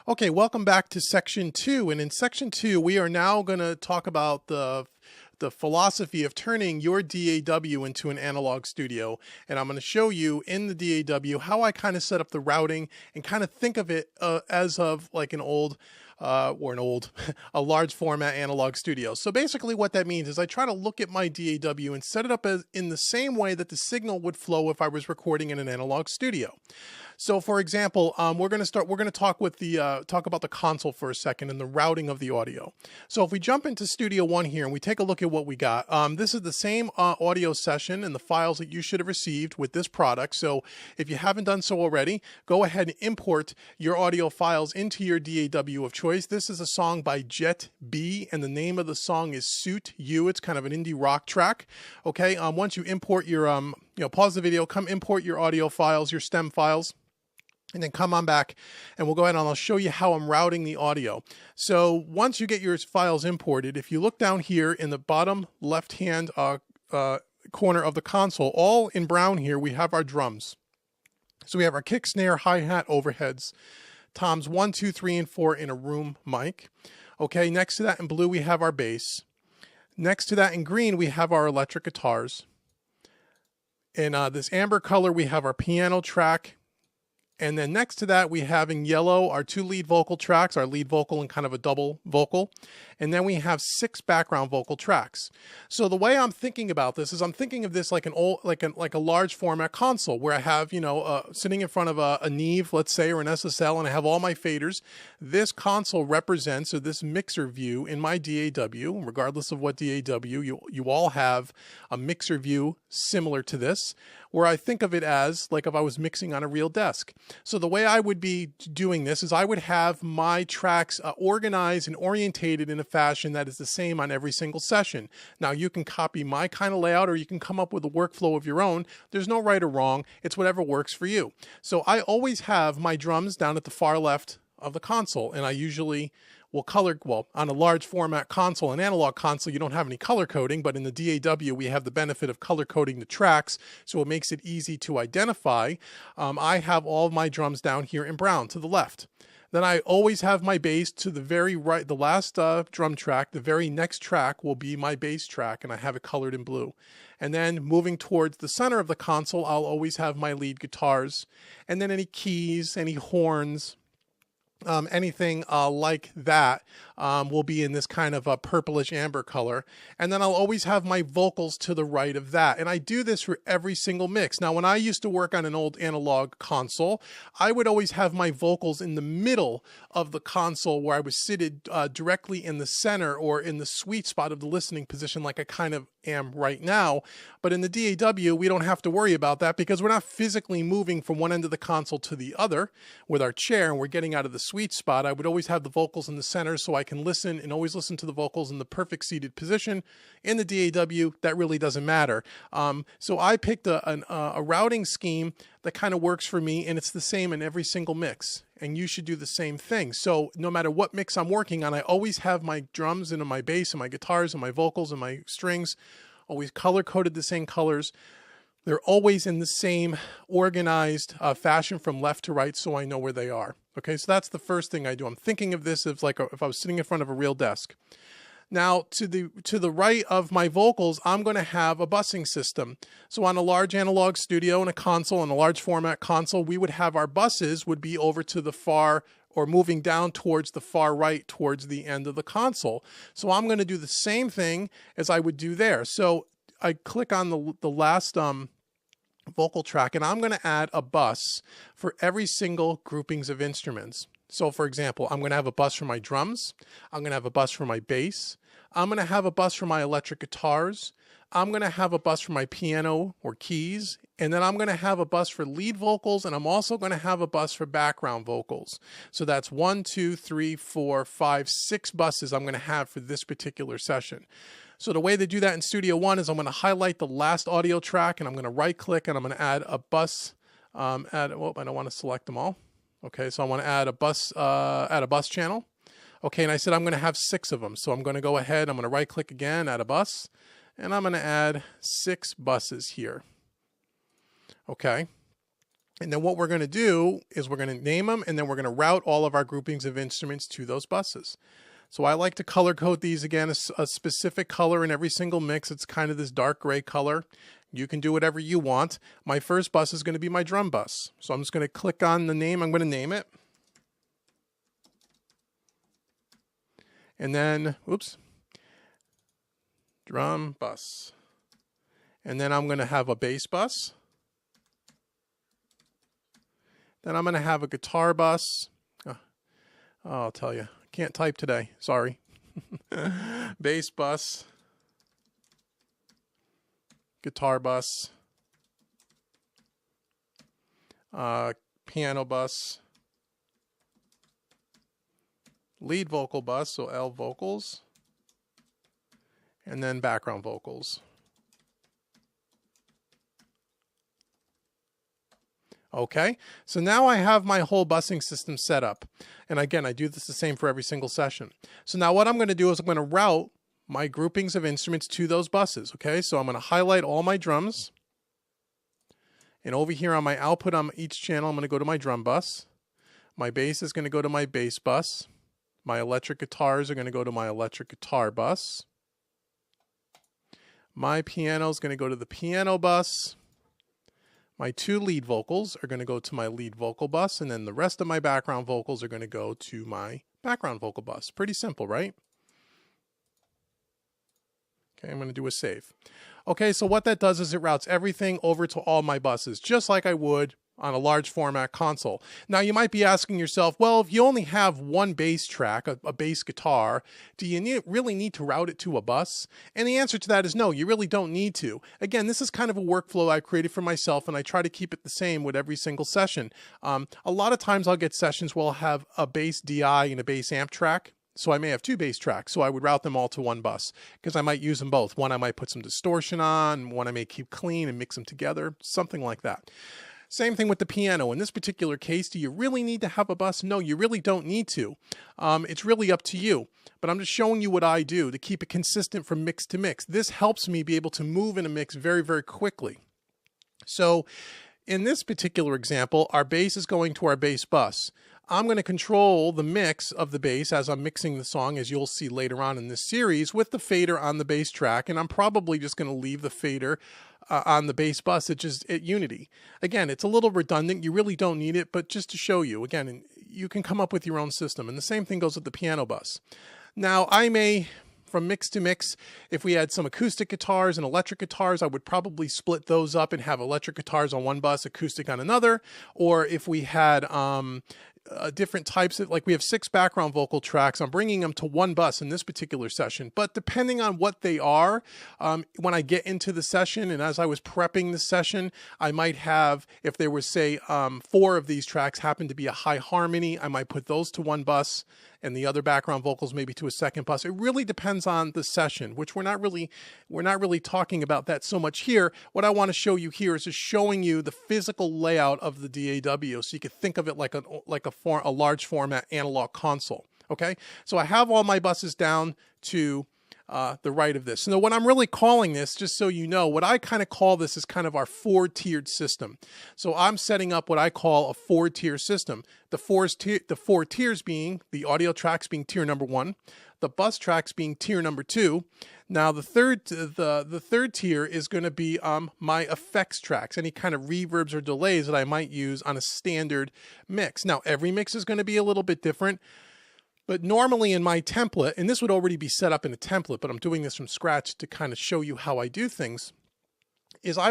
Okay, welcome back to section 2. And in section 2, we are now going to talk about the philosophy of turning your DAW into an analog studio. And I'm going to show you in the DAW how I kind of set up the routing and kind of think of it as of like an old a large format analog studio. So basically what that means is I try to look at my DAW and set it up as in the same way that the signal would flow if I was recording in an analog studio. So for example, we're going to talk about the console for a second and the routing of the audio. So if we jump into Studio One here and we take a look at what we got, this is the same audio session and the files that you should have received with this product. So if you haven't done so already, go ahead and import your audio files into your DAW of choice. This is a song by Jet B, and the name of the song is Suit You. It's kind of an indie rock track. Okay, once you import your pause the video, come import your audio files, your stem files. And then come on back and we'll go ahead and I'll show you how I'm routing the audio. So once you get your files imported, if you look down here in the bottom left-hand corner of the console, all in brown here, we have our drums. So we have our kick, snare, hi-hat, overheads, toms 1, 2, 3, and 4 in a room mic. Okay, next to that in blue, we have our bass. Next to that in green, we have our electric guitars. In this amber color, we have our piano track. And then next to that, we have in yellow our 2 lead vocal tracks, our lead vocal and kind of a double vocal. And then we have 6 background vocal tracks. So the way I'm thinking about this is I'm thinking of this like a large format console where I have, sitting in front of a Neve, let's say, or an SSL, and I have all my faders. This console represents, or this mixer view in my DAW, regardless of what DAW, you all have a mixer view similar to this, where I think of it as like if I was mixing on a real desk. So the way I would be doing this is I would have my tracks organized and orientated in a fashion that is the same on every single session. Now you can copy my kind of layout or you can come up with a workflow of your own. There's no right or wrong. It's whatever works for you. So I always have my drums down at the far left of the console, and I usually will on a large format console, an analog console, you don't have any color coding, but in the DAW, we have the benefit of color coding the tracks, so it makes it easy to identify. I have all of my drums down here in brown to the left. Then I always have my bass to the very right, the last drum track, the very next track will be my bass track, and I have it colored in blue. And then moving towards the center of the console, I'll always have my lead guitars, and then any keys, any horns, anything like that will be in this kind of a purplish amber color. And then I'll always have my vocals to the right of that. And I do this for every single mix. Now, when I used to work on an old analog console, I would always have my vocals in the middle of the console where I was seated directly in the center or in the sweet spot of the listening position like I kind of am right now. But in the DAW, we don't have to worry about that because we're not physically moving from one end of the console to the other with our chair, and we're getting out of the sweet spot. I would always have the vocals in the center so I can listen and always listen to the vocals in the perfect seated position. In the DAW, that really doesn't matter. So I picked a routing scheme that kind of works for me, and it's the same in every single mix. And you should do the same thing. So no matter what mix I'm working on, I always have my drums and my bass and my guitars and my vocals and my strings always color-coded the same colors. They're always in the same organized fashion from left to right so I know where they are. Okay, so that's the first thing I do. I'm thinking of this as like if I was sitting in front of a real desk. Now, to the right of my vocals, I'm going to have a busing system. So on a large analog studio and a console and a large format console, we would have our buses would be over to the far or moving down towards the far right towards the end of the console. So I'm going to do the same thing as I would do there. So I click on the last vocal track, and I'm going to add a bus for every single groupings of instruments. So for example, I'm going to have a bus for my drums. I'm going to have a bus for my bass. I'm going to have a bus for my electric guitars. I'm going to have a bus for my piano or keys. And then I'm going to have a bus for lead vocals. And I'm also going to have a bus for background vocals. So that's 1, 2, 3, 4, 5, 6 buses I'm going to have for this particular session. So the way to do that in Studio One is I'm going to highlight the last audio track and I'm going to right click and I'm going to add a bus. I don't want to select them all. Okay, so I want to add a bus channel. Okay, and I said I'm going to have 6 of them. So I'm going to go ahead, I'm going to right click again, add a bus, and I'm going to add 6 buses here. Okay. And then what we're going to do is we're going to name them, and then we're going to route all of our groupings of instruments to those buses. So I like to color code these again, a specific color in every single mix. It's kind of this dark gray color. You can do whatever you want. My first bus is going to be my drum bus. So I'm just going to click on the name. I'm going to name it. And then, oops, drum bus. And then I'm going to have a bass bus. Then I'm going to have a guitar bus. Oh, I'll tell you, can't type today. Sorry. Bass bus. Guitar bus. Piano bus. Lead vocal bus, so L vocals. And then background vocals. Okay, so now I have my whole busing system set up. And again, I do this the same for every single session. So now what I'm going to do is I'm going to route my groupings of instruments to those buses. Okay, so I'm going to highlight all my drums. And over here on my output on each channel, I'm going to go to my drum bus. My bass is going to go to my bass bus. My electric guitars are going to go to my electric guitar bus. My piano is going to go to the piano bus. My two lead vocals are going to go to my lead vocal bus, and then the rest of my background vocals are going to go to my background vocal bus. Pretty simple, right? Okay, I'm going to do a save. Okay, so what that does is it routes everything over to all my buses, just like I would on a large format console. Now you might be asking yourself, well, if you only have one bass track, a bass guitar, do you really need to route it to a bus? And the answer to that is no, you really don't need to. Again, this is kind of a workflow I created for myself, and I try to keep it the same with every single session. A lot of times I'll get sessions where I'll have a bass DI and a bass amp track. So I may have two bass tracks, so I would route them all to one bus because I might use them both. One I might put some distortion on, one I may keep clean and mix them together, something like that. Same thing with the piano. In this particular case, do you really need to have a bus? No, you really don't need to. It's really up to you. But I'm just showing you what I do to keep it consistent from mix to mix. This helps me be able to move in a mix very, very quickly. So in this particular example, our bass is going to our bass bus. I'm going to control the mix of the bass as I'm mixing the song, as you'll see later on in this series, with the fader on the bass track. And I'm probably just going to leave the fader on the bass bus at unity. Again, it's a little redundant. You really don't need it, but just to show you, again, you can come up with your own system. And the same thing goes with the piano bus. Now, I may, from mix to mix, if we had some acoustic guitars and electric guitars, I would probably split those up and have electric guitars on one bus, acoustic on another. Or if we had different types of, like we have 6 background vocal tracks, I'm bringing them to one bus in this particular session. But depending on what they are, when I get into the session and as I was prepping the session, I might have, if there was say 4 of these tracks happen to be a high harmony, I might put those to one bus and the other background vocals maybe to a second bus. It really depends on the session, which we're not really talking about that so much here. What I want to show you here is just showing you the physical layout of the DAW, so you could think of it like a large format analog console. Okay, so I have all my buses down to the right of this. So what I'm really calling this, just so you know, what I kind of call this is kind of our 4-tiered system. So I'm setting up what I call a 4-tier system. The four tiers being the audio tracks being tier number 1, the bus tracks being tier number 2. Now the third tier is going to be my effects tracks, any kind of reverbs or delays that I might use on a standard mix. Now every mix is going to be a little bit different. But normally in my template, and this would already be set up in a template, but I'm doing this from scratch to kind of show you how I do things, is I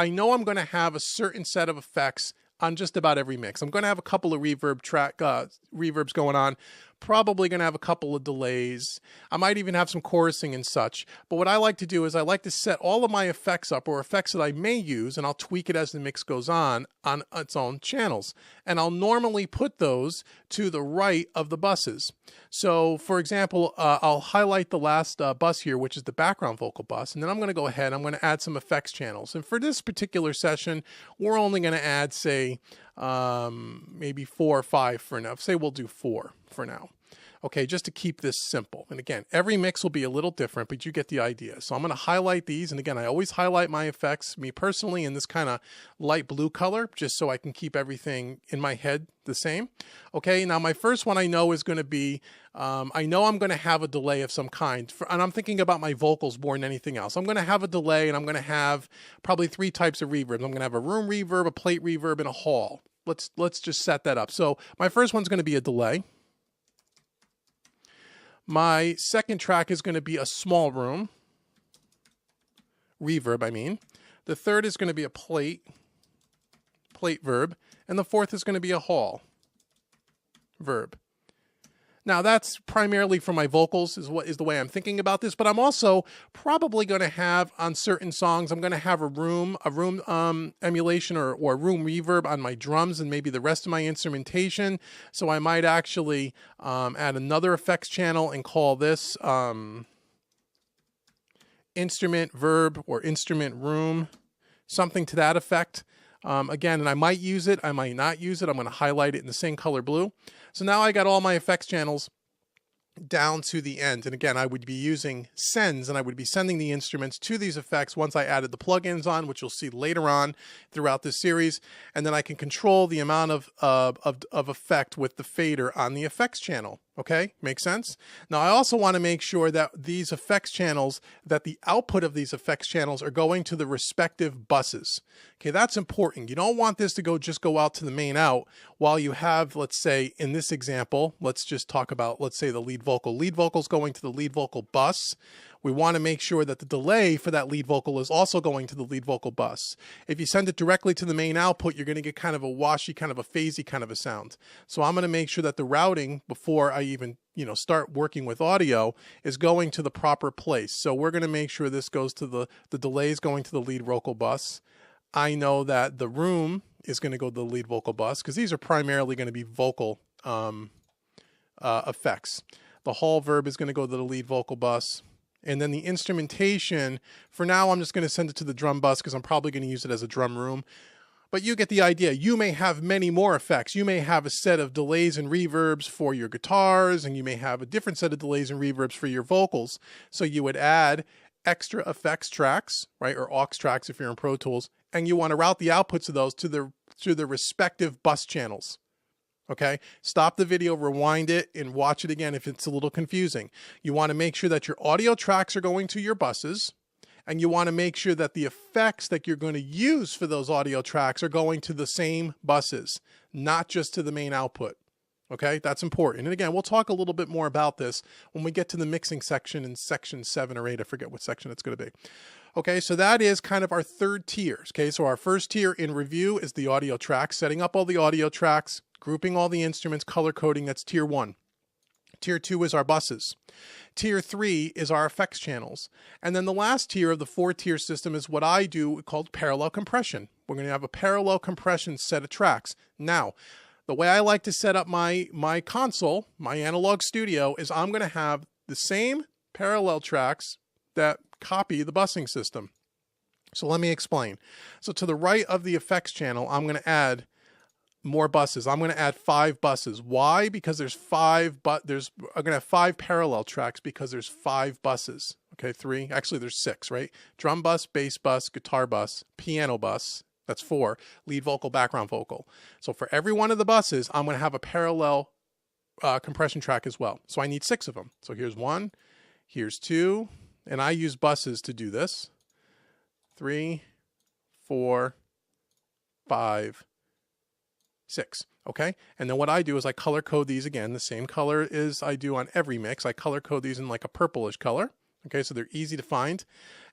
know I'm going to have a certain set of effects on just about every mix. I'm going to have a couple of reverbs going on, probably going to have a couple of delays. I might even have some chorusing and such. But what I like to do is I like to set all of my effects up, or effects that I may use, and I'll tweak it as the mix goes on its own channels. And I'll normally put those to the right of the buses. So for example, I'll highlight the last bus here, which is the background vocal bus. And then I'm going to go ahead, I'm going to add some effects channels. And for this particular session, we're only going to add, say, maybe 4 or 5 for now. Say we'll do 4 for now. Okay, just to keep this simple. And again, every mix will be a little different, but you get the idea. So I'm going to highlight these. And again, I always highlight my effects, me personally, in this kind of light blue color, just so I can keep everything in my head the same. Okay, now my first one I know is going to be, I know I'm going to have a delay of some kind. And I'm thinking about my vocals more than anything else. I'm going to have a delay, and I'm going to have probably 3 types of reverb. I'm going to have a room reverb, a plate reverb, and a hall. Let's just set that up. So my first one's going to be a delay. My second track is going to be a small room, reverb, I mean. The third is going to be a plate verb, and the fourth is going to be a hall verb. Now that's primarily for my vocals is the way I'm thinking about this, but I'm also probably going to have on certain songs, I'm going to have a room emulation or room reverb on my drums and maybe the rest of my instrumentation. So I might actually add another effects channel and call this instrument verb or instrument room, something to that effect. Again, and I might use it, I might not use it. I'm going to highlight it in the same color blue. So now I got all my effects channels down to the end. And again, I would be using sends, and I would be sending the instruments to these effects once I added the plugins on, which you'll see later on throughout this series. And then I can control the amount of effect with the fader on the effects channel. Okay, makes sense? Now I also want to make sure that these effects channels, that the output of these effects channels are going to the respective buses. Okay, that's important. You don't want this to just go out to the main out while you have, let's say in this example, let's just talk about, let's say the lead vocal. Lead vocal's going to the lead vocal bus. We want to make sure that the delay for that lead vocal is also going to the lead vocal bus. If you send it directly to the main output, you're going to get kind of a washy, kind of a phasey kind of a sound. So I'm going to make sure that the routing before I even, start working with audio is going to the proper place. So we're going to make sure this goes to the delay is going to the lead vocal bus. I know that the room is going to go to the lead vocal bus because these are primarily going to be vocal effects. The hall verb is going to go to the lead vocal bus. And then the instrumentation, for now, I'm just going to send it to the drum bus because I'm probably going to use it as a drum room. But you get the idea. You may have many more effects. You may have a set of delays and reverbs for your guitars, and you may have a different set of delays and reverbs for your vocals. So you would add extra effects tracks, right, or aux tracks if you're in Pro Tools, and you want to route the outputs of those to the respective bus channels. Okay, stop the video, rewind it, and watch it again if it's a little confusing. You want to make sure that your audio tracks are going to your buses, and you want to make sure that the effects that you're going to use for those audio tracks are going to the same buses, not just to the main output. Okay, that's important. And again, we'll talk a little bit more about this when we get to the mixing section in section 7 or 8. I forget what section it's going to be. Okay, so that is kind of our third tier. Okay, so our first tier in review is the audio tracks, setting up all the audio tracks, grouping all the instruments, color coding. That's tier 1. Tier 2 is our buses. Tier 3 is our effects channels. And then the last tier of the 4-tier system is what I do called parallel compression. We're going to have a parallel compression set of tracks. Now, the way I like to set up my console, my analog studio, is I'm going to have the same parallel tracks that copy the busing system. So let me explain. So to the right of the effects channel, I'm going to add more buses. I'm going to add 5 buses. Why? Because there's 5, I'm going to have 5 parallel tracks because there's 5 buses. Okay, 3. Actually, there's 6, right? Drum bus, bass bus, guitar bus, piano bus. That's 4. Lead vocal, background vocal. So for every one of the buses, I'm going to have a parallel compression track as well. So I need 6 of them. So here's 1, here's 2, and I use buses to do this. 3, 4, 5, 6. Okay, and then what I do is I color code these again, the same color as I do on every mix. I color code these in like a purplish color. Okay, so they're easy to find.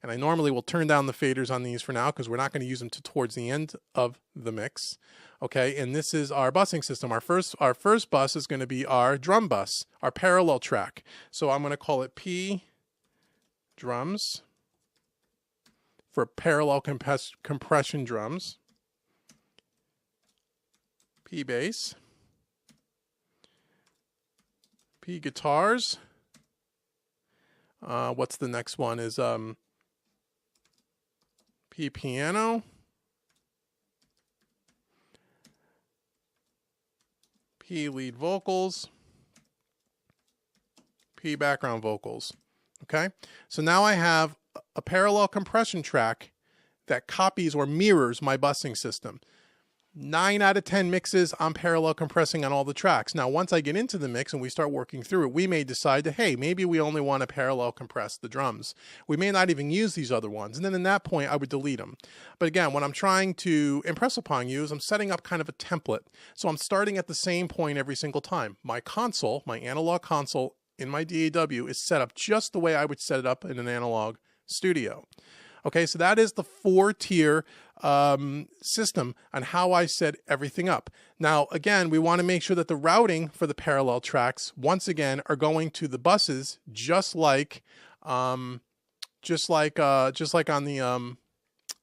And I normally will turn down the faders on these for now because we're not going to use them towards the end of the mix. Okay, and this is our busing system. Our first bus is going to be our drum bus, our parallel track. So I'm going to call it P drums for parallel compression drums. P bass, P guitars. What's the next one is P piano, P lead vocals, P background vocals. Okay, so now I have a parallel compression track that copies or mirrors my busing system. 9 out of 10 mixes, I'm parallel compressing on all the tracks. Now, once I get into the mix and we start working through it, we may decide that, hey, maybe we only want to parallel compress the drums. We may not even use these other ones. And then in that point, I would delete them. But again, what I'm trying to impress upon you is I'm setting up kind of a template. So I'm starting at the same point every single time. My console, my analog console in my DAW is set up just the way I would set it up in an analog studio. Okay, so that is the 4-tier system on how I set everything up. Now, again, we want to make sure that the routing for the parallel tracks, once again, are going to the buses, just like on the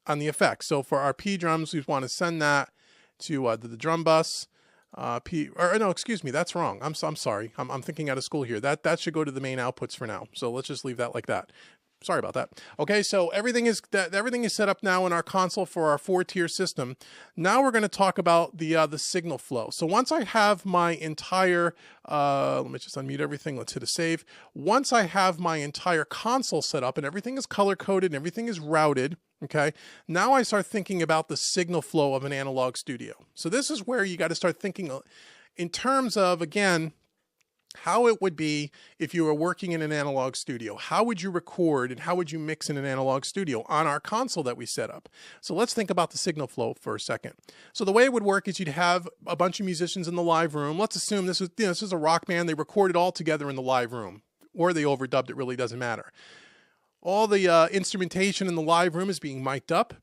effects. So for our P drums, we want to send that to the drum bus. No, excuse me, that's wrong. I'm sorry. I'm thinking out of school here. That should go to the main outputs for now. So let's just leave that like that. Sorry about that. Okay, so everything is set up now in our console for our 4-tier system. Now we're going to talk about the signal flow. So once I have my entire, let me just unmute everything. Let's hit a save. Once I have my entire console set up and everything is color coded and everything is routed, okay, now I start thinking about the signal flow of an analog studio. So this is where you got to start thinking in terms of, again, how it would be if you were working in an analog studio. How would you record and how would you mix in an analog studio on our console that we set up? So let's think about the signal flow for a second. So the way it would work is you'd have a bunch of musicians in the live room. Let's assume this is a rock band. They recorded all together in the live room, or they overdubbed. It really doesn't matter. All the instrumentation in the live room is being mic'd up.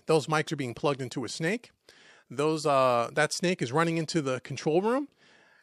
Those mics are being plugged into a snake. That snake is running into the control room.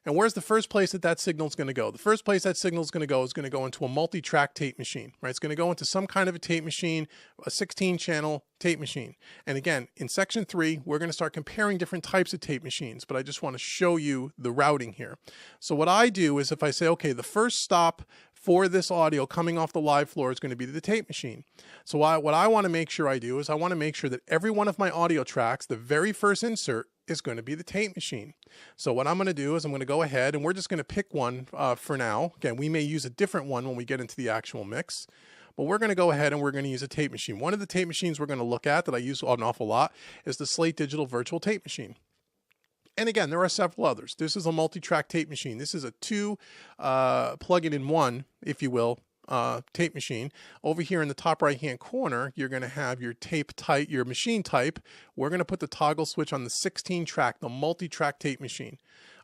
And where's the first place that signal is going to go? The first place that signal is going to go into a multi-track tape machine, right? It's going to go into some kind of a tape machine, a 16-channel tape machine. And again, in section 3, we're going to start comparing different types of tape machines, but I just want to show you the routing here. So what I do is if I say, okay, the first stop for this audio coming off the live floor is going to be the tape machine. So what I want to make sure I do is I want to make sure that every one of my audio tracks, the very first insert, is going to be the tape machine. So what I'm going to do is I'm going to go ahead and we're just going to pick one for now. Again, we may use a different one when we get into the actual mix, but we're going to go ahead and we're going to use a tape machine. One of the tape machines we're going to look at that I use an awful lot is the Slate Digital Virtual Tape Machine. And again, there are several others. This is a multi-track tape machine. This is a 2 plug-in in 1, if you will, tape machine. Over here in the top right hand corner, you're going to have your tape type, your machine type. We're going to put the toggle switch on the 16-track, the multi-track tape machine.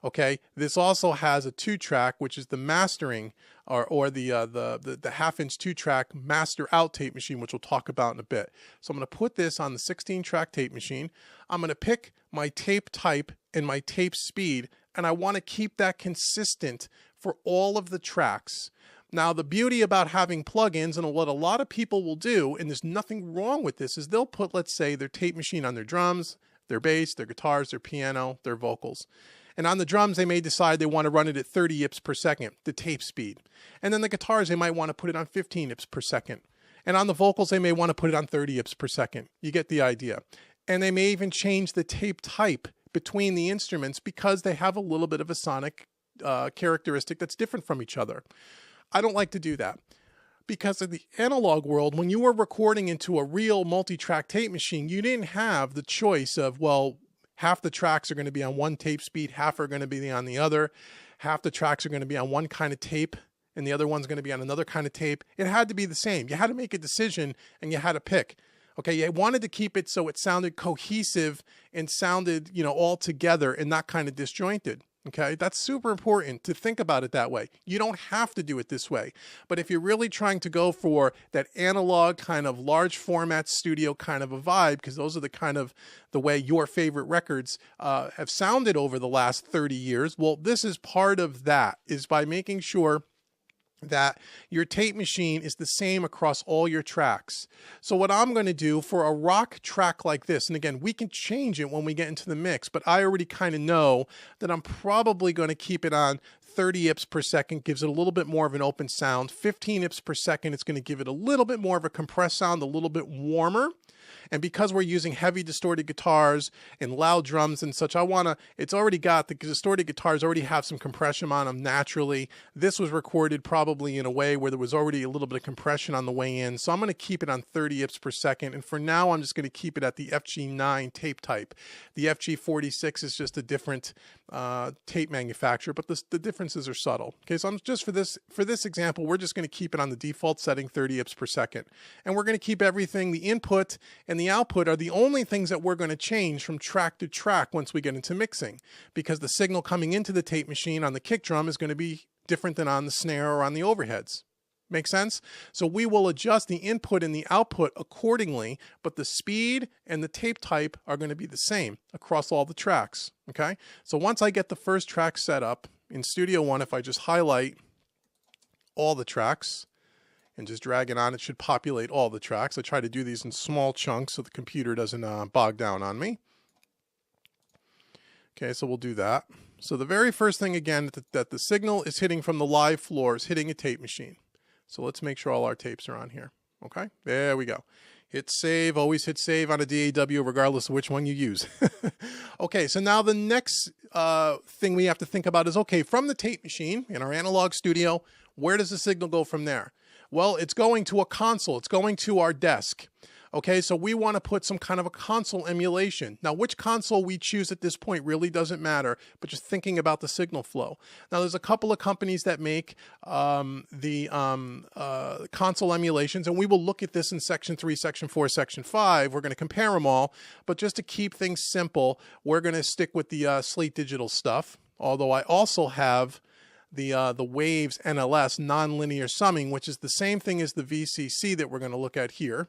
Okay, this also has a 2-track, which is the mastering or the 1/2-inch 2-track master out tape machine, which we'll talk about in a bit. So I'm going to put this on the 16-track tape machine. I'm going to pick my tape type and my tape speed, and I want to keep that consistent for all of the tracks. Now, the beauty about having plugins and what a lot of people will do, and there's nothing wrong with this, is they'll put, let's say, their tape machine on their drums, their bass, their guitars, their piano, their vocals. And on the drums, they may decide they want to run it at 30 yips per second, the tape speed. And then the guitars, they might want to put it on 15 yips per second. And on the vocals, they may want to put it on 30 yips per second. You get the idea. And they may even change the tape type between the instruments because they have a little bit of a sonic characteristic that's different from each other. I don't like to do that because in the analog world, when you were recording into a real multi-track tape machine, you didn't have the choice of, well, half the tracks are going to be on one tape speed, half are going to be on the other, half the tracks are going to be on one kind of tape, and the other one's going to be on another kind of tape. It had to be the same. You had to make a decision, and you had to pick. Okay, you wanted to keep it so it sounded cohesive and sounded, all together and not kind of disjointed. Okay, that's super important to think about it that way. You don't have to do it this way. But if you're really trying to go for that analog kind of large format studio kind of a vibe, because those are the kind of the way your favorite records have sounded over the last 30 years, well, this is part of that, is by making sure that your tape machine is the same across all your tracks. So what I'm going to do for a rock track like this, and again, we can change it when we get into the mix, but I already kind of know that I'm probably going to keep it on 30 yips per second, gives it a little bit more of an open sound. 15 yips per second, it's going to give it a little bit more of a compressed sound, a little bit warmer. And because we're using heavy distorted guitars and loud drums and such, it's already got, the distorted guitars already have some compression on them naturally. This was recorded probably in a way where there was already a little bit of compression on the way in. So I'm going to keep it on 30 IPS per second. And for now, I'm just going to keep it at the FG9 tape type. The FG46 is just a different tape manufacturer, but the differences are subtle. Okay, so I'm just for this example, we're just going to keep it on the default setting, 30 IPS per second. And we're going to keep everything, the input and the output are the only things that we're going to change from track to track once we get into mixing, because the signal coming into the tape machine on the kick drum is going to be different than on the snare or on the overheads. Make sense? So we will adjust the input and the output accordingly, but the speed and the tape type are going to be the same across all the tracks. Okay? So once I get the first track set up in Studio One, if I just highlight all the tracks and just drag it on, it should populate all the tracks. I try to do these in small chunks so the computer doesn't bog down on me. Okay, so we'll do that. So the very first thing, again, that the signal is hitting from the live floor is hitting a tape machine. So let's make sure all our tapes are on here. Okay, there we go. Hit save, always hit save on a DAW regardless of which one you use. Okay, so now the next thing we have to think about is, okay, from the tape machine in our analog studio, where does the signal go from there? Well, it's going to a console. It's going to our desk. Okay, so we want to put some kind of a console emulation. Now, which console we choose at this point really doesn't matter, but just thinking about the signal flow. Now, there's a couple of companies that make the console emulations, and we will look at this in Section 3, Section 4, Section 5. We're going to compare them all, but just to keep things simple, we're going to stick with the Slate Digital stuff, although I also have the Waves NLS nonlinear summing, which is the same thing as the VCC that we're going to look at here.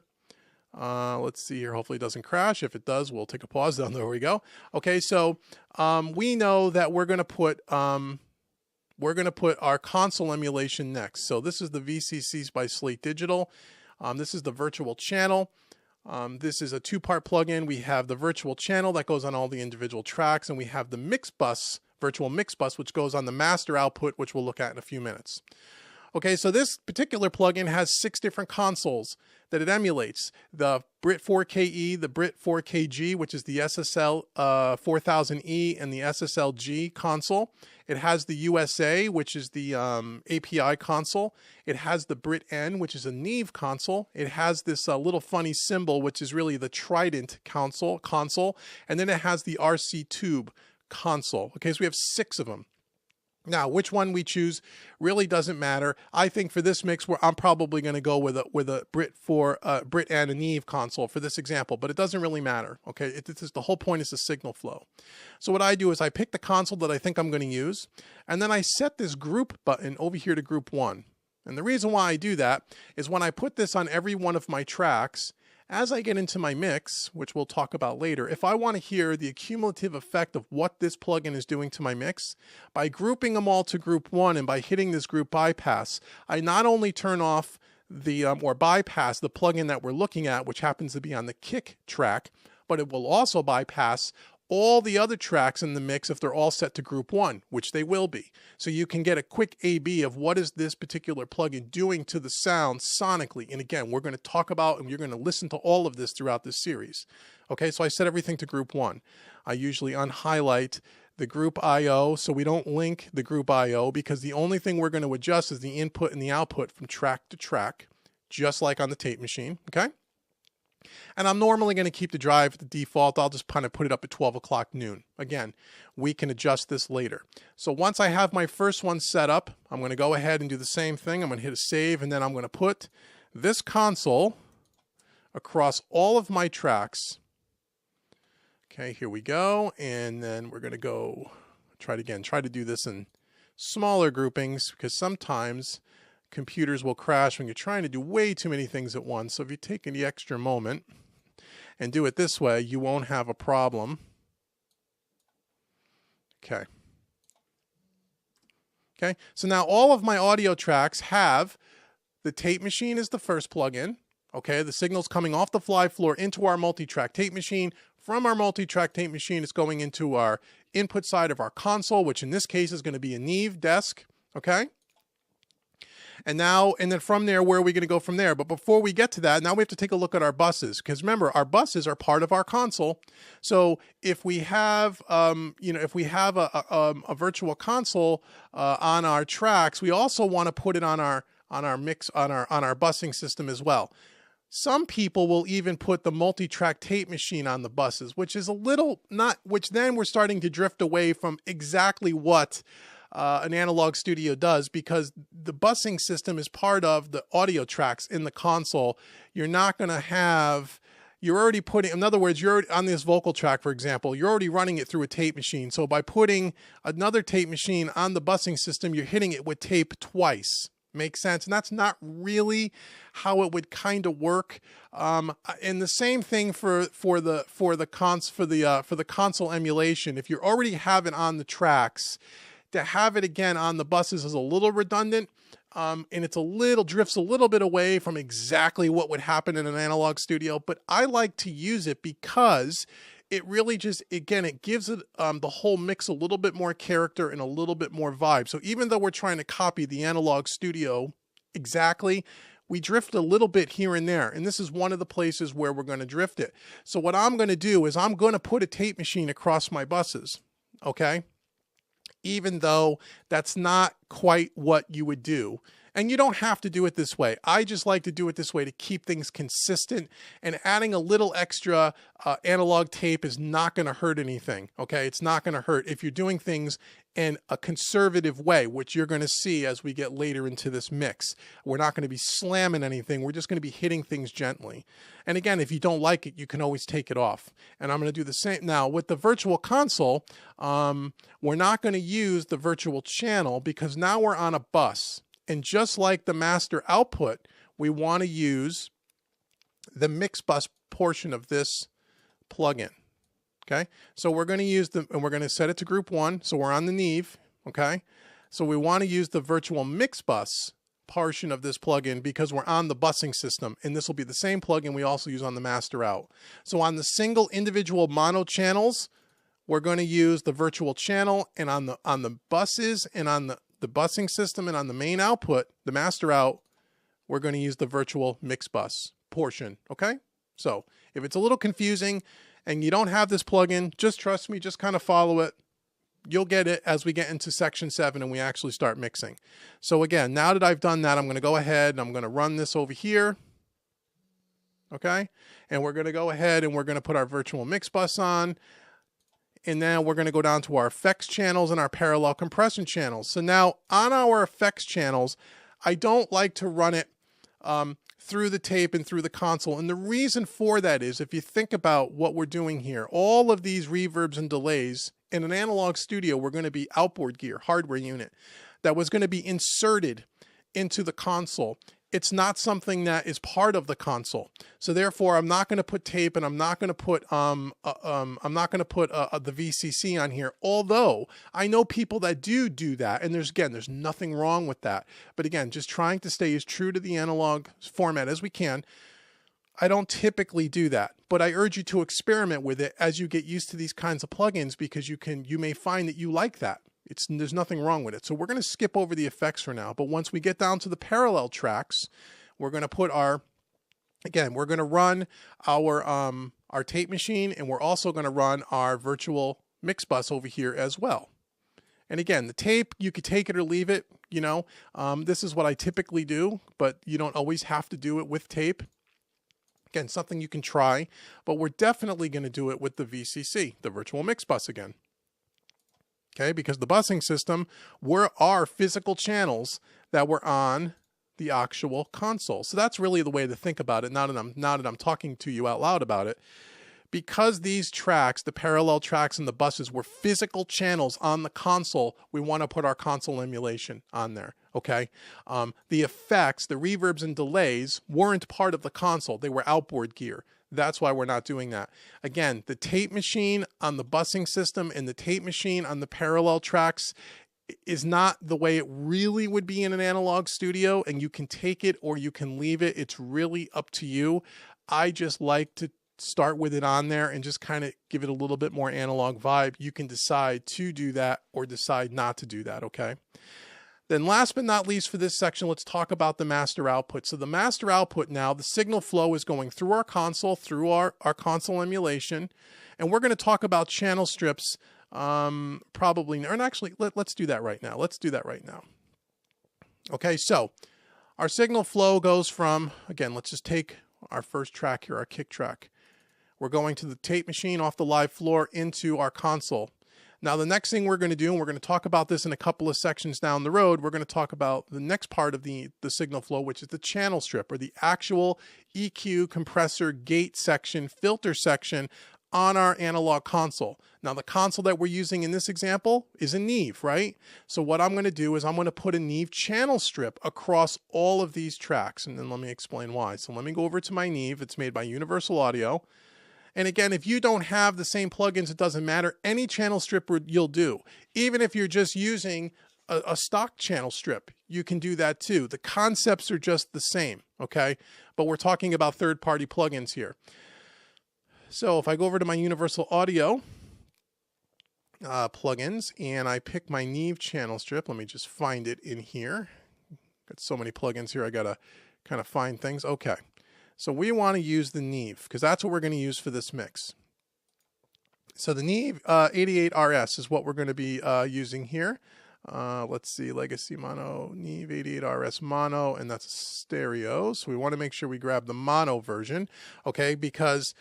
Let's see here. Hopefully it doesn't crash. If it does, we'll take a pause down. There we go. Okay, so we know that we're going to put our console emulation next. So this is the VCCs by Slate Digital. This is the virtual channel. This is a two-part plugin. We have the virtual channel that goes on all the individual tracks, and we have the mix bus, virtual mix bus, which goes on the master output, which we'll look at in a few minutes. Okay, so this particular plugin has 6 different consoles that it emulates. The Brit 4KE, the Brit 4KG, which is the SSL 4000E and the SSL-G console. It has the USA, which is the API console. It has the Brit N, which is a Neve console. It has this little funny symbol, which is really the Trident console. And then it has the RC Tube console. Okay, so we have 6 of them. Now, which one we choose really doesn't matter. I think for this mix, I'm probably going to go with a Brit and a Neve console for this example, but it doesn't really matter. Okay, the whole point is the signal flow. So what I do is I pick the console that I think I'm going to use, and then I set this group button over here to group 1. And the reason why I do that is when I put this on every one of my tracks, as I get into my mix, which we'll talk about later, if I want to hear the cumulative effect of what this plugin is doing to my mix, by grouping them all to group 1 and by hitting this group bypass, I not only turn off the or bypass the plugin that we're looking at, which happens to be on the kick track, but it will also bypass all the other tracks in the mix if they're all set to group 1, which they will be. So you can get a quick A/B of what is this particular plugin doing to the sound sonically. And again, we're going to talk about, and you're going to listen to all of this throughout this series. Okay, so I set everything to group 1. I usually unhighlight the group IO so we don't link the group IO, because the only thing we're going to adjust is the input and the output from track to track, just like on the tape machine. Okay. And I'm normally going to keep the drive at the default. I'll just kind of put it up at 12 o'clock noon. Again, we can adjust this later. So once I have my first one set up, I'm going to go ahead and do the same thing. I'm going to hit a save, and then I'm going to put this console across all of my tracks. Okay, here we go. And then we're going to go try to do this in smaller groupings, because sometimes computers will crash when you're trying to do way too many things at once. So if you take the extra moment and do it this way, you won't have a problem. Okay. Okay, so now all of my audio tracks have the tape machine as the first plugin. Okay, the signal's coming off the fly floor into our multi-track tape machine. From our multi-track tape machine, it's going into our input side of our console, which in this case is going to be a Neve desk. Okay. And then from there, where are we going to go from there? But before we get to that, now we have to take a look at our buses, because remember, our buses are part of our console. So if we have, if we have a virtual console on our tracks, we also want to put it on our busing system as well. Some people will even put the multi-track tape machine on the buses, which is a little which then we're starting to drift away from exactly what an analog studio does, because the busing system is part of the audio tracks in the console. You're not going to have, you're already putting, in other words, you're on this vocal track, for example, you're already running it through a tape machine. So by putting another tape machine on the busing system, you're hitting it with tape twice. Makes sense? And that's not really how it would kind of work. And the same thing for the console emulation. If you already have it on the tracks, to have it again on the buses is a little redundant, and it's drifts a little bit away from exactly what would happen in an analog studio. But I like to use it because it really just, again, it gives it the whole mix a little bit more character and a little bit more vibe. So even though we're trying to copy the analog studio exactly, we drift a little bit here and there. And this is one of the places where we're going to drift it. So what I'm going to do is I'm going to put a tape machine across my buses, okay? Even though that's not quite what you would do. And you don't have to do it this way. I just like to do it this way to keep things consistent, and adding a little extra analog tape is not going to hurt anything, okay? It's not going to hurt if you're doing things in a conservative way, which you're going to see as we get later into this mix. We're not going to be slamming anything. We're just going to be hitting things gently. And again, if you don't like it, you can always take it off. And I'm going to do the same. Now, with the virtual console, we're not going to use the virtual channel because now we're on a bus. And just like the master output, we want to use the mix bus portion of this plugin. Okay, so we're going to use and we're going to set it to group 1. So we're on the Neve. Okay, so we want to use the virtual mix bus portion of this plugin because we're on the busing system, and this will be the same plugin we also use on the master out. So on the single individual mono channels, we're going to use the virtual channel, and on the buses and on the busing system and on the main output, the master out, we're going to use the virtual mix bus portion. Okay, so if it's a little confusing and you don't have this plugin, just trust me, just kind of follow it. You'll get it as we get into section 7 and we actually start mixing. So again, now that I've done that, I'm going to go ahead and I'm going to run this over here. Okay, and we're going to go ahead and we're going to put our virtual mix bus on. And then we're going to go down to our effects channels and our parallel compression channels. So now on our effects channels, I don't like to run it through the tape and through the console. And the reason for that is, if you think about what we're doing here, all of these reverbs and delays in an analog studio were going to be outboard gear, hardware unit, that was going to be inserted into the console. It's not something that is part of the console. So therefore, I'm not going to put tape, and I'm not going to put the VCC on here. Although I know people that do that, and there's nothing wrong with that. But again, just trying to stay as true to the analog format as we can. I don't typically do that, but I urge you to experiment with it as you get used to these kinds of plugins, because you may find that you like that. There's nothing wrong with it. So we're going to skip over the effects for now. But once we get down to the parallel tracks, we're going to put we're going to run our tape machine, and we're also going to run our virtual mix bus over here as well. And again, the tape, you could take it or leave it. This is what I typically do, but you don't always have to do it with tape. Again, something you can try, but we're definitely going to do it with the VCC, the virtual mix bus again. Okay, because the busing system were our physical channels that were on the actual console. So that's really the way to think about it. Now that I'm talking to you out loud about it, because these tracks, the parallel tracks and the buses, were physical channels on the console, we want to put our console emulation on there. Okay, the effects, the reverbs and delays weren't part of the console; they were outboard gear. That's why we're not doing that. Again, the tape machine on the busing system and the tape machine on the parallel tracks is not the way it really would be in an analog studio, and you can take it or you can leave it. It's really up to you. I just like to start with it on there and just kind of give it a little bit more analog vibe. You can decide to do that or decide not to do that, okay? Then last but not least for this section, let's talk about the master output. So the master output now, the signal flow is going through our console, through our console emulation, and we're going to talk about channel strips probably, or actually, let's do that right now. Let's do that right now. Okay, so our signal flow goes from, again, let's just take our first track here, our kick track. We're going to the tape machine off the live floor into our console. Now, the next thing we're going to do, and we're going to talk about this in a couple of sections down the road, we're going to talk about the next part of the signal flow, which is the channel strip, or the actual EQ, compressor, gate section, filter section on our analog console. Now, the console that we're using in this example is a Neve, right? So what I'm going to do is I'm going to put a Neve channel strip across all of these tracks, and then let me explain why. So let me go over to my Neve. It's made by Universal Audio. And again, if you don't have the same plugins, it doesn't matter. Any channel strip you'll do. Even if you're just using a stock channel strip, you can do that too. The concepts are just the same, okay? But we're talking about third-party plugins here. So if I go over to my Universal Audio plugins and I pick my Neve channel strip, let me just find it in here. Got so many plugins here, I gotta kind of find things. Okay. So we want to use the Neve because that's what we're going to use for this mix. So the Neve 88RS is what we're going to be using here. Let's see, Legacy Mono, Neve 88RS Mono, and that's a stereo. So we want to make sure we grab the mono version, okay? Because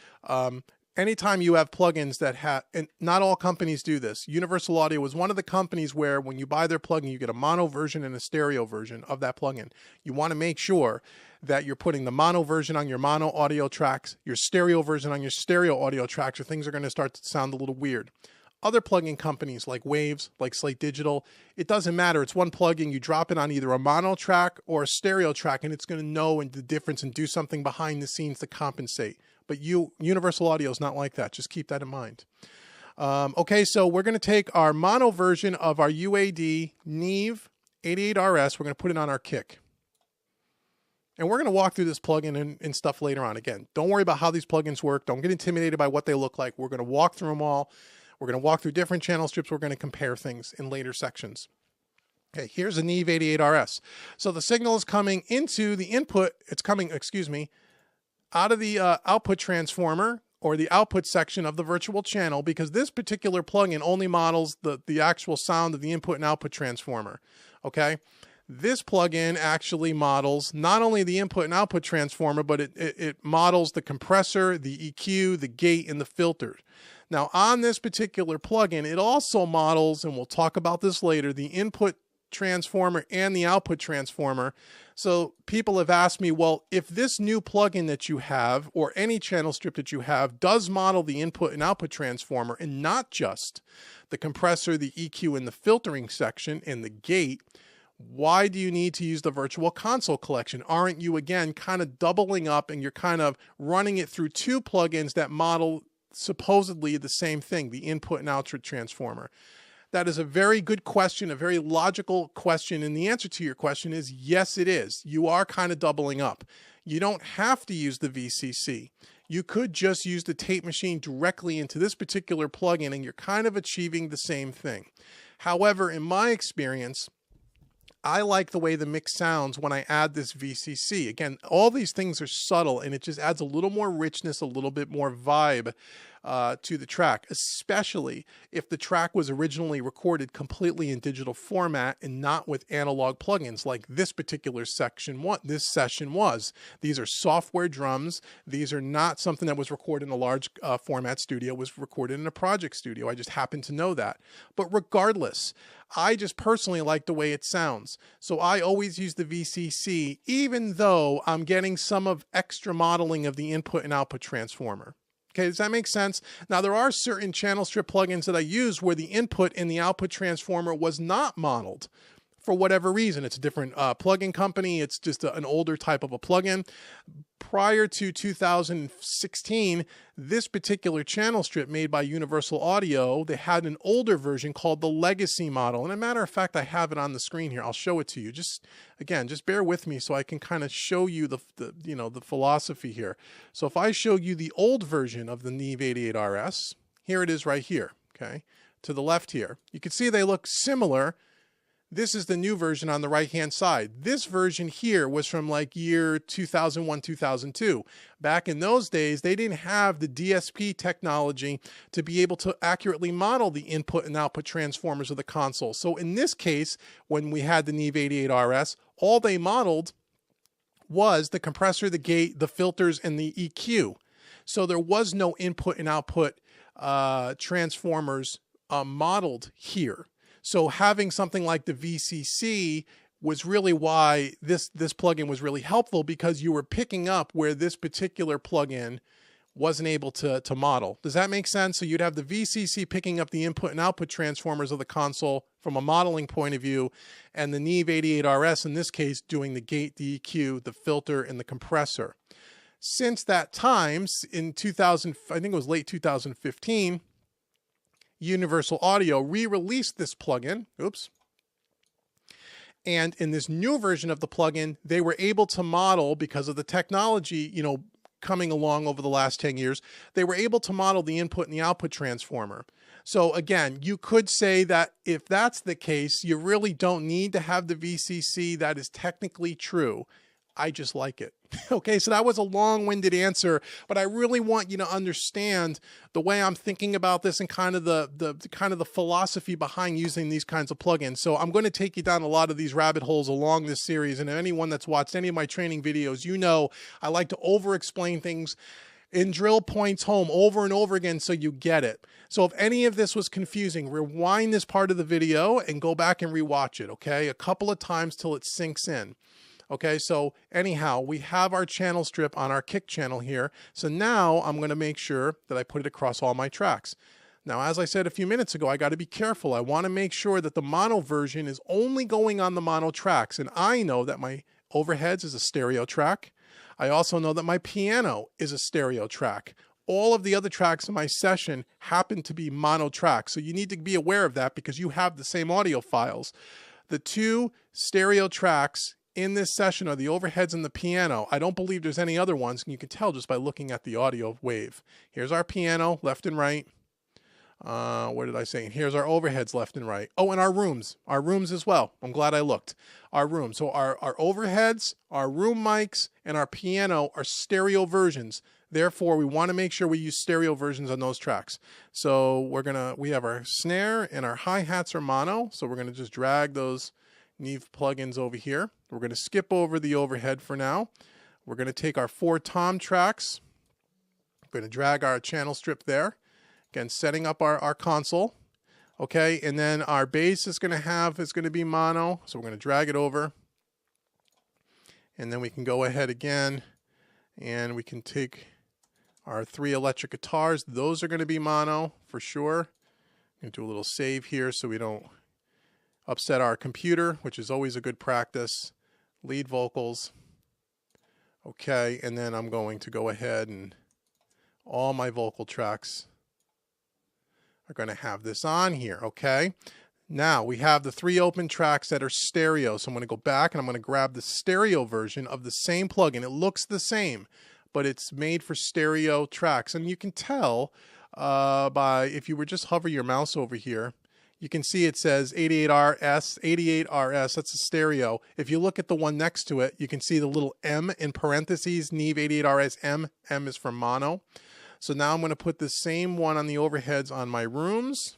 anytime you have plugins that have, and not all companies do this. Universal Audio is one of the companies where when you buy their plugin, you get a mono version and a stereo version of that plugin. You want to make sure that you're putting the mono version on your mono audio tracks, your stereo version on your stereo audio tracks, or things are going to start to sound a little weird. Other plugin companies like Waves, like Slate Digital, it doesn't matter. It's one plugin. You drop it on either a mono track or a stereo track, and it's going to know the difference and do something behind the scenes to compensate. But Universal Audio is not like that. Just keep that in mind. Okay, so we're going to take our mono version of our UAD Neve 88RS. We're going to put it on our kick. And we're going to walk through this plugin and stuff later on. Again, don't worry about how these plugins work. Don't get intimidated by what they look like. We're going to walk through them all. We're going to walk through different channel strips. We're going to compare things in later sections. Okay, here's a Neve 88RS. So the signal is coming into the input. It's coming, out of the output transformer or the output section of the virtual channel, because this particular plugin only models the actual sound of the input and output transformer. Okay. This plugin actually models not only the input and output transformer, but it models the compressor, the EQ, the gate, and the filter. Now, on this particular plugin, it also models, and we'll talk about this later, the input transformer and the output transformer. So people have asked me, well, if this new plugin that you have, or any channel strip that you have, does model the input and output transformer and not just the compressor, the EQ, and the filtering section and the gate, why do you need to use the virtual console collection? Aren't you, again, kind of doubling up and you're kind of running it through two plugins that model supposedly the same thing, the input and output transformer? That is a very good question, a very logical question, and the answer to your question is yes, it is. You are kind of doubling up. You don't have to use the VCC. You could just use the tape machine directly into this particular plugin and you're kind of achieving the same thing. However, in my experience, I like the way the mix sounds when I add this VCC. Again, all these things are subtle and it just adds a little more richness, a little bit more vibe to the track, especially if the track was originally recorded completely in digital format and not with analog plugins like this particular session was. These are software drums. These are not something that was recorded in a large format studio. It was recorded in a project studio. I just happen to know that. But regardless, I just personally like the way it sounds. So I always use the VCC, even though I'm getting some of extra modeling of the input and output transformer. Okay, does that make sense? Now, there are certain channel strip plugins that I use where the input and the output transformer was not modeled for whatever reason. It's a different plugin company. It's just an older type of a plugin. Prior to 2016, this particular channel strip made by Universal Audio, they had an older version called the Legacy model. And a matter of fact, I have it on the screen here. I'll show it to you. Just bear with me so I can kind of show you the philosophy here. So if I show you the old version of the Neve 88RS, here it is right here, okay? To the left here. You can see they look similar. This is the new version on the right-hand side. This version here was from like year 2001, 2002. Back in those days, they didn't have the DSP technology to be able to accurately model the input and output transformers of the console. So in this case, when we had the Neve 88RS, all they modeled was the compressor, the gate, the filters, and the EQ. So there was no input and output transformers modeled here. So having something like the VCC was really why this plugin was really helpful, because you were picking up where this particular plugin wasn't able to model. Does that make sense? So you'd have the VCC picking up the input and output transformers of the console from a modeling point of view, and the Neve 88RS in this case doing the gate, the EQ, the filter, and the compressor. Since that time, in 2000, I think it was late 2015, Universal Audio re-released this plugin. Oops. And in this new version of the plugin, they were able to model, because of the technology, you know, coming along over the last 10 years, they were able to model the input and the output transformer. So again, you could say that if that's the case, you really don't need to have the VCC. That is technically true. I just like it. Okay, so that was a long-winded answer, but I really want you to understand the way I'm thinking about this and kind of the philosophy behind using these kinds of plugins. So I'm going to take you down a lot of these rabbit holes along this series, and anyone that's watched any of my training videos, you know I like to over-explain things and drill points home over and over again so you get it. So if any of this was confusing, rewind this part of the video and go back and rewatch it, okay? A couple of times till it sinks in. Okay, so anyhow, we have our channel strip on our kick channel here. So now I'm going to make sure that I put it across all my tracks. Now, as I said a few minutes ago, I got to be careful. I want to make sure that the mono version is only going on the mono tracks. And I know that my overheads is a stereo track. I also know that my piano is a stereo track. All of the other tracks in my session happen to be mono tracks. So you need to be aware of that because you have the same audio files. The two stereo tracks in this session are the overheads and the piano. I don't believe there's any other ones, and you can tell just by looking at the audio wave. Here's our piano, left and right. What did I say? Here's our overheads, left and right. Oh, and our rooms as well. I'm glad I looked. Our rooms. So our overheads, our room mics, and our piano are stereo versions. Therefore, we want to make sure we use stereo versions on those tracks. So we have our snare and our hi-hats are mono. So we're going to just drag those Neve plugins over here. We're going to skip over the overhead for now. We're going to take our 4 tom tracks. We're going to drag our channel strip there. Again, setting up our console. Okay, and then our bass is going to be mono. So we're going to drag it over. And then we can go ahead again and we can take our 3 electric guitars. Those are going to be mono for sure. I'm going to do a little save here so we don't upset our computer, which is always a good practice. Lead vocals. Okay, and then I'm going to go ahead and all my vocal tracks are going to have this on here, okay? Now, we have the 3 open tracks that are stereo, so I'm going to go back and I'm going to grab the stereo version of the same plugin. It looks the same, but it's made for stereo tracks, and you can tell by, if you were just hover your mouse over here, you can see it says 88RS, that's a stereo. If you look at the one next to it, you can see the little M in parentheses, Neve 88RS M. M is for mono. So now I'm going to put the same one on the overheads on my rooms.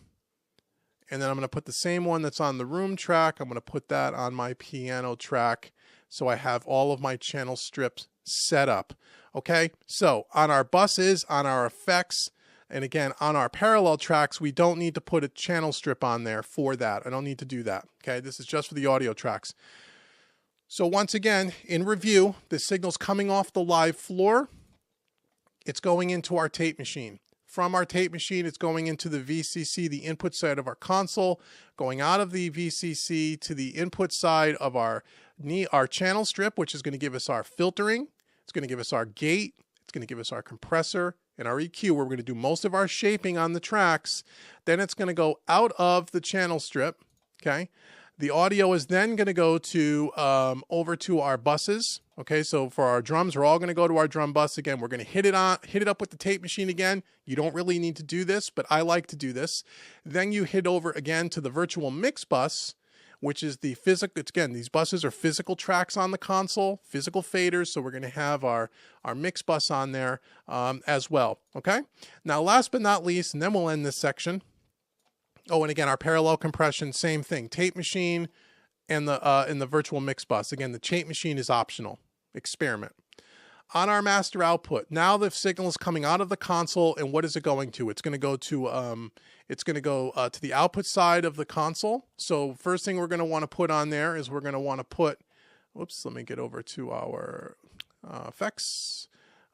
And then I'm going to put the same one that's on the room track. I'm going to put that on my piano track. So I have all of my channel strips set up. Okay, so on our buses, on our effects, and again, on our parallel tracks, we don't need to put a channel strip on there for that. I don't need to do that. Okay, this is just for the audio tracks. So once again, in review, the signal's coming off the live floor. It's going into our tape machine. From our tape machine, it's going into the VCC, the input side of our console, going out of the VCC to the input side of our channel strip, which is going to give us our filtering. It's going to give us our gate. It's going to give us our compressor and our EQ, where we're going to do most of our shaping on the tracks. Then it's going to go out of the channel strip. Okay. The audio is then going to go to over to our buses. Okay, so for our drums, we're all going to go to our drum bus again. We're going to hit it up with the tape machine again. You don't really need to do this, but I like to do this. Then you hit over again to the virtual mix bus, which is the physical. It's, again, these buses are physical tracks on the console, physical faders. So we're going to have our mix bus on there as well. Okay. Now, last but not least, and then we'll end this section. Oh, and again, our parallel compression, same thing. Tape machine and the virtual mix bus. Again, the tape machine is optional. Experiment. On our master output, now the signal is coming out of the console, and what is it going to? It's going to go to to the output side of the console. So first thing we're going to want to put on there is we're going to want to put. Whoops, let me get over to our effects.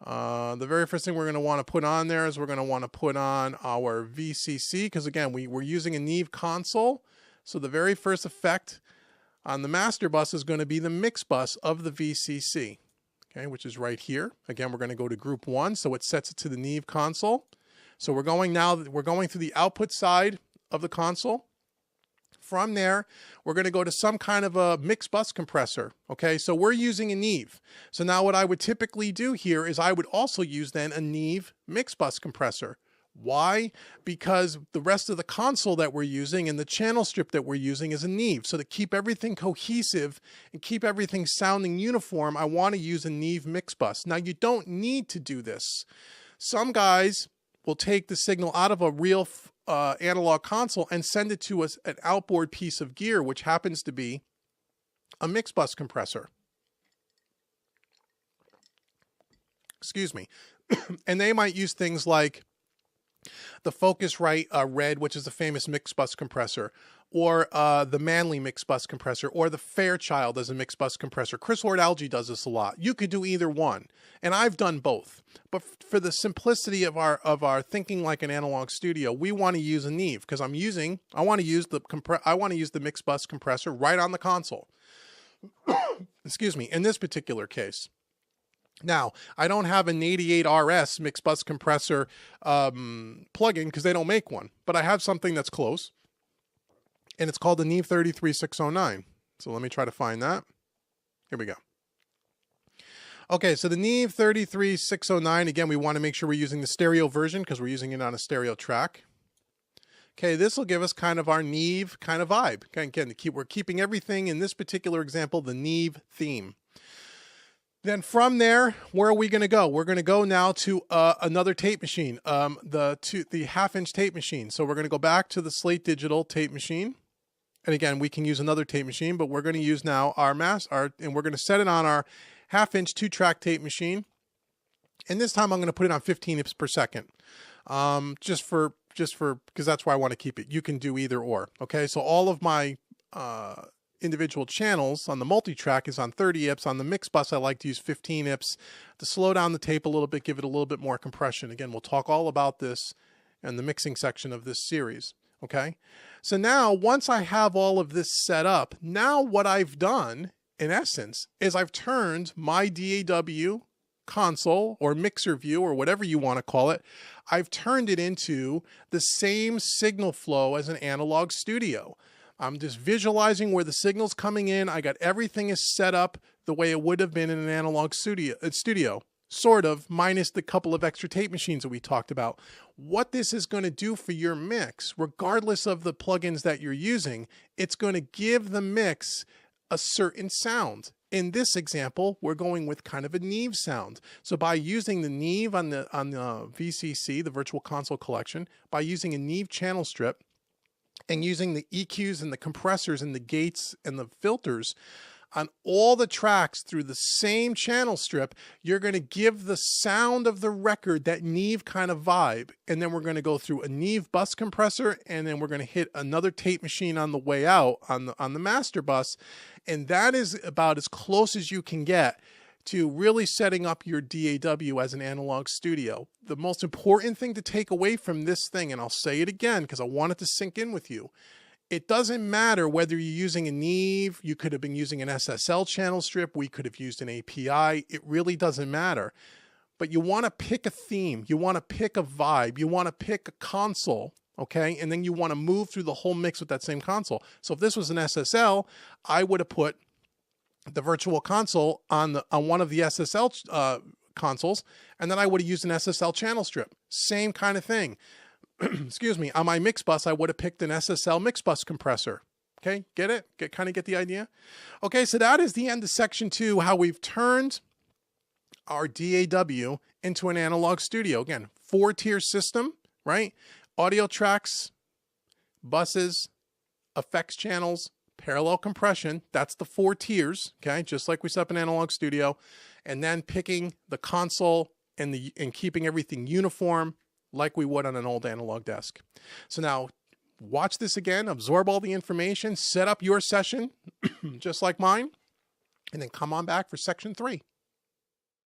The very first thing we're going to want to put on there is we're going to want to put on our VCC, because again we're using a Neve console. So the very first effect on the master bus is going to be the mix bus of the VCC. Okay, which is right here. Again, we're going to go to group 1, so it sets it to the Neve console. So we're going through the output side of the console. From there, we're going to go to some kind of a mix bus compressor. Okay, so we're using a Neve. So now what I would typically do here is I would also use then a Neve mix bus compressor. Why? Because the rest of the console that we're using and the channel strip that we're using is a Neve. So to keep everything cohesive and keep everything sounding uniform, I want to use a Neve mix bus. Now, you don't need to do this. Some guys will take the signal out of a real analog console and send it to an outboard piece of gear, which happens to be a mix bus compressor. Excuse me. And they might use things like the Focusrite Red, which is a famous mix bus compressor, or the Manley mix bus compressor, or the Fairchild as a mix bus compressor. Chris Lord-Alge does this a lot. You could do either one, and I've done both. But for the simplicity of our thinking like an analog studio, we want to use a Neve, because I want to use the mix bus compressor right on the console. Excuse me. In this particular case. Now, I don't have an 88RS mix bus compressor plugin because they don't make one, but I have something that's close, and it's called the Neve 33609. So let me try to find that. Here we go. Okay, so the Neve 33609, again, we want to make sure we're using the stereo version because we're using it on a stereo track. Okay, this will give us kind of our Neve kind of vibe. Again, we're keeping everything in this particular example, the Neve theme. Then from there, where are we going to go? We're going to go now to another tape machine, the half-inch tape machine. So we're going to go back to the Slate Digital tape machine. And again, we can use another tape machine, but we're going to use now and we're going to set it on our half-inch 2-track tape machine. And this time I'm going to put it on 15 IPS per second, just for because that's where I want to keep it. You can do either or. Okay, so all of my individual channels on the multi-track is on 30 IPS. On the mix bus, I like to use 15 IPS to slow down the tape a little bit, give it a little bit more compression. Again, we'll talk all about this in the mixing section of this series. Okay, so now once I have all of this set up, now what I've done in essence is I've turned my DAW console or mixer view or whatever you want to call it, I've turned it into the same signal flow as an analog studio. I'm just visualizing where the signal's coming in. I got everything is set up the way it would have been in an analog studio, sort of, minus the couple of extra tape machines that we talked about. What this is going to do for your mix, regardless of the plugins that you're using, it's going to give the mix a certain sound. In this example, we're going with kind of a Neve sound. So by using the Neve on the VCC, the Virtual Console Collection, by using a Neve channel strip, and using the EQs and the compressors and the gates and the filters on all the tracks through the same channel strip, you're going to give the sound of the record that Neve kind of vibe. And then we're going to go through a Neve bus compressor, and then we're going to hit another tape machine on the way out on the master bus. And that is about as close as you can get to really setting up your DAW as an analog studio. The most important thing to take away from this thing, and I'll say it again because I want it to sink in with you, it doesn't matter whether you're using a Neve, you could have been using an SSL channel strip, we could have used an API, it really doesn't matter. But you want to pick a theme, you want to pick a vibe, you want to pick a console, okay? And then you want to move through the whole mix with that same console. So if this was an SSL, I would have put the Virtual Console on one of the SSL consoles, and then I would have used an SSL channel strip. Same kind of thing. Excuse me. On my mix bus, I would have picked an SSL mix bus compressor. Okay, get it? Kind of get the idea? Okay, so that is the end of section 2, how we've turned our DAW into an analog studio. Again, 4-tier system, right? Audio tracks, buses, effects channels, parallel compression. That's the 4 tiers, okay? Just like we set up an analog studio. And then picking the console and keeping everything uniform like we would on an old analog desk. So now watch this again, absorb all the information, set up your session just like mine, and then come on back for section 3.